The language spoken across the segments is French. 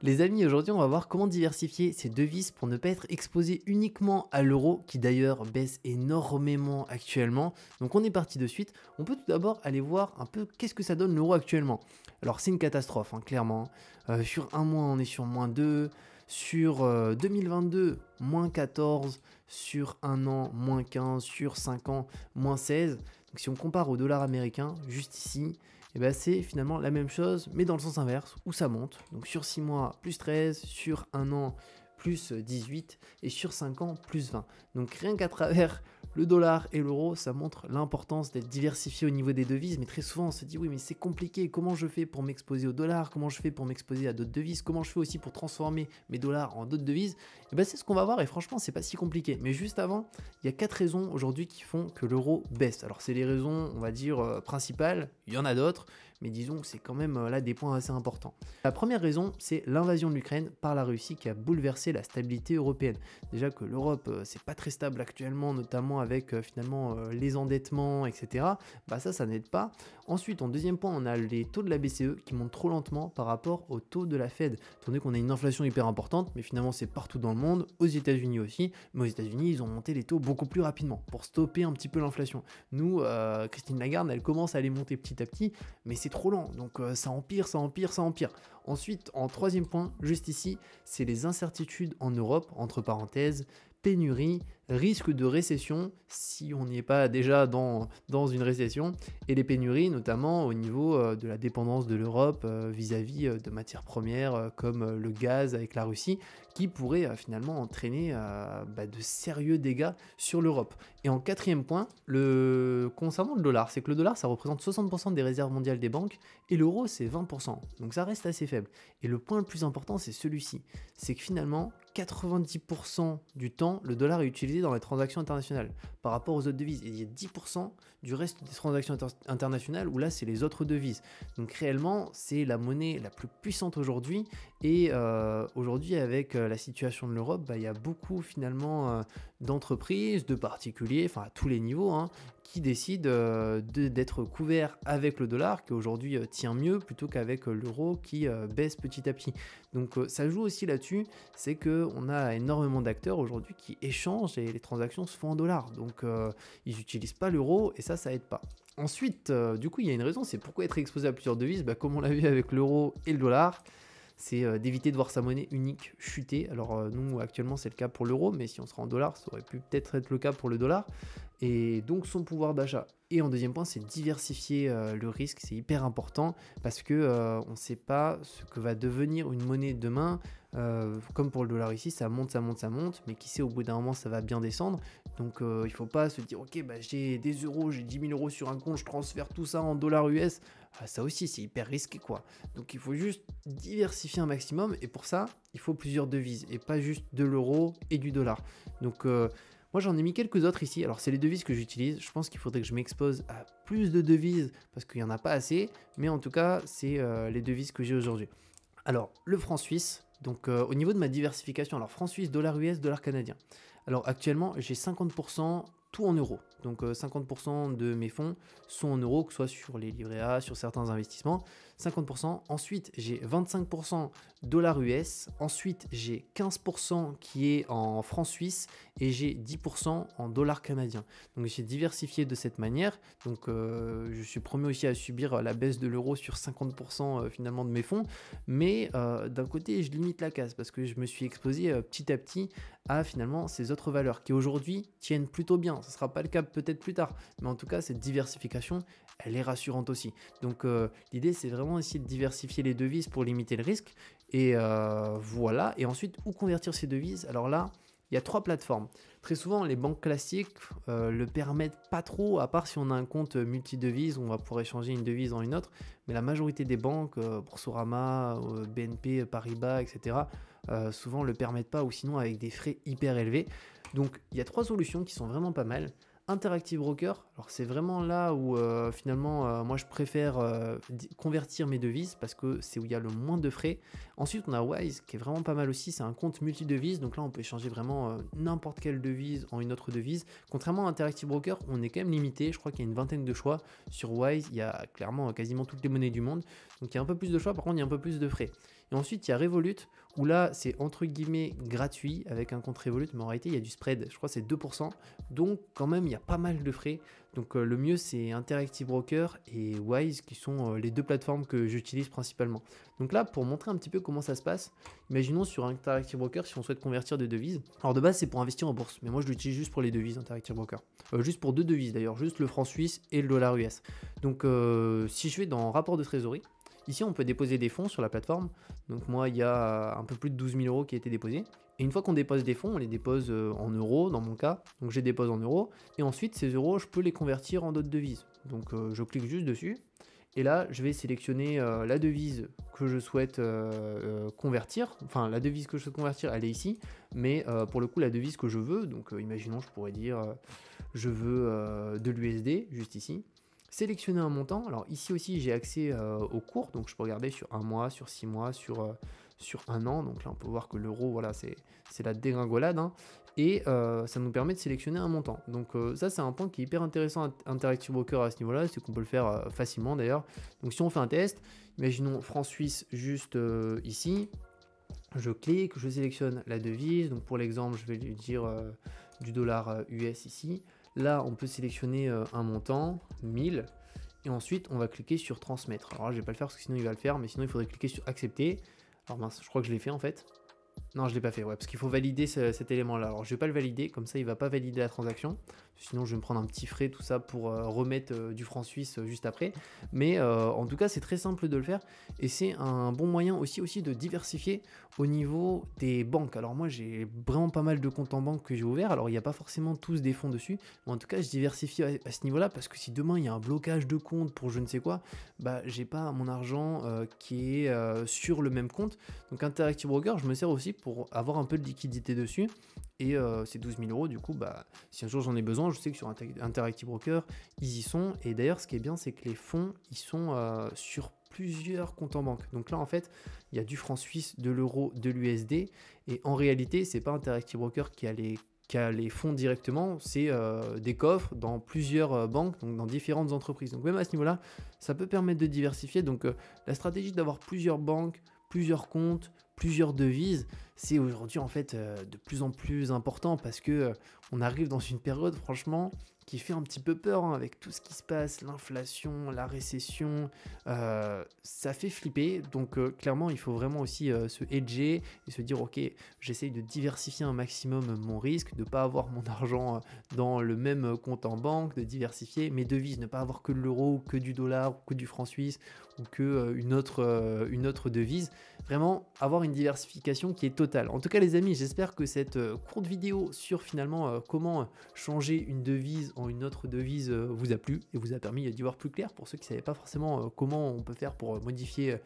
Les amis, aujourd'hui, on va voir comment diversifier ses devises pour ne pas être exposé uniquement à l'euro, qui d'ailleurs baisse énormément actuellement. Donc on est parti de suite. On peut tout d'abord aller voir un peu qu'est-ce que ça donne l'euro actuellement. Alors c'est une catastrophe, hein, clairement. Sur un mois, on est sur -2. Sur 2022, -14. Sur un an, -15. Sur 5 ans, -16. Donc si on compare au dollar américain, juste ici, et ben c'est finalement la même chose, mais dans le sens inverse, où ça monte. Donc sur 6 mois, plus 13, sur un an, plus 18, et sur 5 ans, plus 20. Donc rien qu'à travers le dollar et l'euro, ça montre l'importance d'être diversifié au niveau des devises, mais très souvent on se dit oui mais c'est compliqué, comment je fais pour m'exposer au dollar, comment je fais pour m'exposer à d'autres devises, comment je fais aussi pour transformer mes dollars en d'autres devises. Et ben c'est ce qu'on va voir et franchement c'est pas si compliqué. Mais juste avant, il y a 4 raisons aujourd'hui qui font que l'euro baisse. Alors c'est les raisons, on va dire, principales, il y en a d'autres, mais disons que c'est quand même là des points assez importants. La première raison, c'est l'invasion de l'Ukraine par la Russie qui a bouleversé la stabilité européenne. Déjà que l'Europe, c'est pas très stable actuellement, notamment avec finalement les endettements, etc. Bah ça n'aide pas. Ensuite, en deuxième point, on a les taux de la BCE qui montent trop lentement par rapport aux taux de la Fed. Étant donné qu'on a une inflation hyper importante, mais finalement c'est partout dans le monde, aux États-Unis aussi, mais aux États-Unis ils ont monté les taux beaucoup plus rapidement pour stopper un petit peu l'inflation. Nous, Christine Lagarde, elle commence à les monter petit à petit, mais c'est trop lent, donc ça empire, ça empire, ça empire. Ensuite, en troisième point, juste ici, c'est les incertitudes en Europe, entre parenthèses, pénurie, risque de récession, si on n'y est pas déjà dans une récession, et les pénuries notamment au niveau de la dépendance de l'Europe vis-à-vis de matières premières comme le gaz avec la Russie, qui pourrait finalement entraîner de sérieux dégâts sur l'Europe. Et en quatrième point, concernant le dollar, c'est que le dollar ça représente 60% des réserves mondiales des banques, et l'euro c'est 20%, donc ça reste assez faible. Et le point le plus important c'est celui-ci, c'est que finalement 90% du temps, le dollar est utilisé dans les transactions internationales par rapport aux autres devises. Et il y a 10% du reste des transactions internationales où là, c'est les autres devises. Donc réellement, c'est la monnaie la plus puissante aujourd'hui. Et aujourd'hui, avec la situation de l'Europe, il y a beaucoup finalement d'entreprises, de particuliers, enfin à tous les niveaux, hein, qui décident d'être couverts avec le dollar, qui aujourd'hui tient mieux plutôt qu'avec l'euro qui baisse petit à petit. Donc ça joue aussi là-dessus, c'est qu'on a énormément d'acteurs aujourd'hui qui échangent et les transactions se font en dollars. Donc ils n'utilisent pas l'euro et ça aide pas. Ensuite, du coup, il y a une raison, c'est pourquoi être exposé à plusieurs devises, comme on l'a vu avec l'euro et le dollar, c'est d'éviter de voir sa monnaie unique chuter. Alors nous, actuellement, c'est le cas pour l'euro, mais si on sera en dollars, ça aurait pu peut-être être le cas pour le dollar. Et donc son pouvoir d'achat. Et en deuxième point, c'est diversifier le risque, c'est hyper important parce que on ne sait pas ce que va devenir une monnaie demain. Comme pour le dollar ici, ça monte, ça monte, ça monte, mais qui sait, au bout d'un moment, ça va bien descendre. Donc il ne faut pas se dire, ok, j'ai des euros, j'ai 10 000 euros sur un compte, je transfère tout ça en dollars US. Ça aussi, c'est hyper risqué, quoi. Donc il faut juste diversifier un maximum, et pour ça, il faut plusieurs devises, et pas juste de l'euro et du dollar. Donc moi j'en ai mis quelques autres ici, alors c'est les devises que j'utilise, je pense qu'il faudrait que je m'expose à plus de devises parce qu'il n'y en a pas assez, mais en tout cas c'est les devises que j'ai aujourd'hui. Alors le franc suisse, donc au niveau de ma diversification, alors franc suisse, dollar US, dollar canadien. Alors actuellement j'ai 50% tout en euros, donc 50% de mes fonds sont en euros, que ce soit sur les livrets A, sur certains investissements, 50%. Ensuite, j'ai 25% dollars US. Ensuite, j'ai 15% qui est en francs suisses et j'ai 10% en dollars canadiens. Donc, j'ai diversifié de cette manière. Donc, je suis promis aussi à subir la baisse de l'euro sur 50% finalement de mes fonds. Mais d'un côté, je limite la casse parce que je me suis exposé petit à petit à finalement ces autres valeurs qui aujourd'hui tiennent plutôt bien. Ce ne sera pas le cas peut-être plus tard. Mais en tout cas, cette diversification, elle est rassurante aussi. Donc l'idée c'est vraiment essayer de diversifier les devises pour limiter le risque. Et voilà. Et ensuite, où convertir ces devises? Alors là, il y a 3 plateformes. Très souvent, les banques classiques le permettent pas trop, à part si on a un compte multi-devises où on va pouvoir échanger une devise en une autre. Mais la majorité des banques, Boursorama, BNP, Paribas, etc., souvent le permettent pas, ou sinon avec des frais hyper élevés. Donc il y a 3 solutions qui sont vraiment pas mal. Interactive Broker, alors c'est vraiment là où finalement moi je préfère convertir mes devises parce que c'est où il y a le moins de frais. Ensuite on a Wise qui est vraiment pas mal aussi, c'est un compte multi-devises, donc là on peut échanger vraiment n'importe quelle devise en une autre devise. Contrairement à Interactive Broker, on est quand même limité, je crois qu'il y a une vingtaine de choix. Sur Wise, il y a clairement quasiment toutes les monnaies du monde, Donc il y a un peu plus de choix, par contre il y a un peu plus de frais. Et ensuite il y a Revolut, où là c'est entre guillemets gratuit avec un compte Revolut, mais en réalité il y a du spread, je crois que c'est 2%, donc quand même il y a pas mal de frais. Donc le mieux c'est Interactive Broker et Wise qui sont les deux plateformes que j'utilise principalement. Donc là pour montrer un petit peu comment ça se passe, imaginons sur Interactive Broker si on souhaite convertir des devises. Alors de base c'est pour investir en bourse, mais moi je l'utilise juste pour les devises Interactive Broker. Juste pour deux devises d'ailleurs, juste le franc suisse et le dollar US. Donc si je vais dans rapport de trésorerie, ici, on peut déposer des fonds sur la plateforme. Donc moi, il y a un peu plus de 12 000 euros qui a été déposé. Et une fois qu'on dépose des fonds, on les dépose en euros dans mon cas. Donc je les dépose en euros. Et ensuite, ces euros, je peux les convertir en d'autres devises. Donc je clique juste dessus. Et là, je vais sélectionner la devise que je souhaite convertir. Enfin, la devise que je souhaite convertir, elle est ici. Mais pour le coup, la devise que je veux, donc imaginons, je pourrais dire, je veux de l'USD, juste ici. Sélectionner un montant. Alors ici aussi j'ai accès au cours, donc je peux regarder sur un mois, sur 6 mois, sur un an. Donc là on peut voir que l'euro, voilà, c'est la dégringolade, hein. Et ça nous permet de sélectionner un montant. Donc ça c'est un point qui est hyper intéressant à Interactive Broker à ce niveau là, c'est qu'on peut le faire facilement d'ailleurs. Donc si on fait un test, imaginons franc suisse juste ici, je clique, je sélectionne la devise. Donc pour l'exemple je vais lui dire du dollar US ici. Là, on peut sélectionner un montant, 1000, et ensuite, on va cliquer sur transmettre. Alors là, je ne vais pas le faire parce que sinon, il va le faire, mais sinon, il faudrait cliquer sur accepter. Alors mince, je crois que je l'ai fait en fait. Non, je ne l'ai pas fait, ouais, parce qu'il faut valider cet élément-là. Alors, je ne vais pas le valider, comme ça, il ne va pas valider la transaction. Sinon, je vais me prendre un petit frais, tout ça, pour remettre du franc suisse juste après. Mais en tout cas, c'est très simple de le faire. Et c'est un bon moyen aussi de diversifier au niveau des banques. Alors moi, j'ai vraiment pas mal de comptes en banque que j'ai ouverts. Alors, il n'y a pas forcément tous des fonds dessus. Mais en tout cas, je diversifie à ce niveau-là parce que si demain, il y a un blocage de compte pour je ne sais quoi, bah, j'ai pas mon argent qui est sur le même compte. Donc, Interactive Broker, je me sers aussi pour avoir un peu de liquidité dessus. Et ces 12 000 euros, du coup, bah, si un jour j'en ai besoin, je sais que sur Interactive Broker, ils y sont. Et d'ailleurs, ce qui est bien, c'est que les fonds, ils sont sur plusieurs comptes en banque. Donc là, en fait, il y a du franc suisse, de l'euro, de l'USD. Et en réalité, c'est pas Interactive Broker qui a les fonds directement, c'est des coffres dans plusieurs banques, donc dans différentes entreprises. Donc même à ce niveau-là, ça peut permettre de diversifier. Donc la stratégie d'avoir plusieurs banques, plusieurs comptes, plusieurs devises, c'est aujourd'hui en fait de plus en plus important parce que on arrive dans une période franchement qui fait un petit peu peur, hein, avec tout ce qui se passe, l'inflation, la récession, ça fait flipper. Donc clairement, il faut vraiment aussi se hedger et se dire ok, j'essaye de diversifier un maximum mon risque, de ne pas avoir mon argent dans le même compte en banque, de diversifier mes devises, ne pas avoir que de l'euro, ou que du dollar, ou que du franc suisse, ou que une autre devise. Vraiment avoir une diversification qui est totale. En tout cas les amis, j'espère que cette courte vidéo sur finalement comment changer une devise en une autre devise vous a plu et vous a permis d'y voir plus clair pour ceux qui ne savaient pas forcément comment on peut faire pour modifier,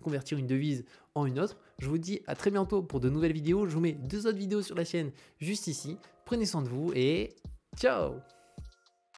convertir une devise en une autre. Je vous dis à très bientôt pour de nouvelles vidéos. Je vous mets 2 autres vidéos sur la chaîne juste ici. Prenez soin de vous et ciao!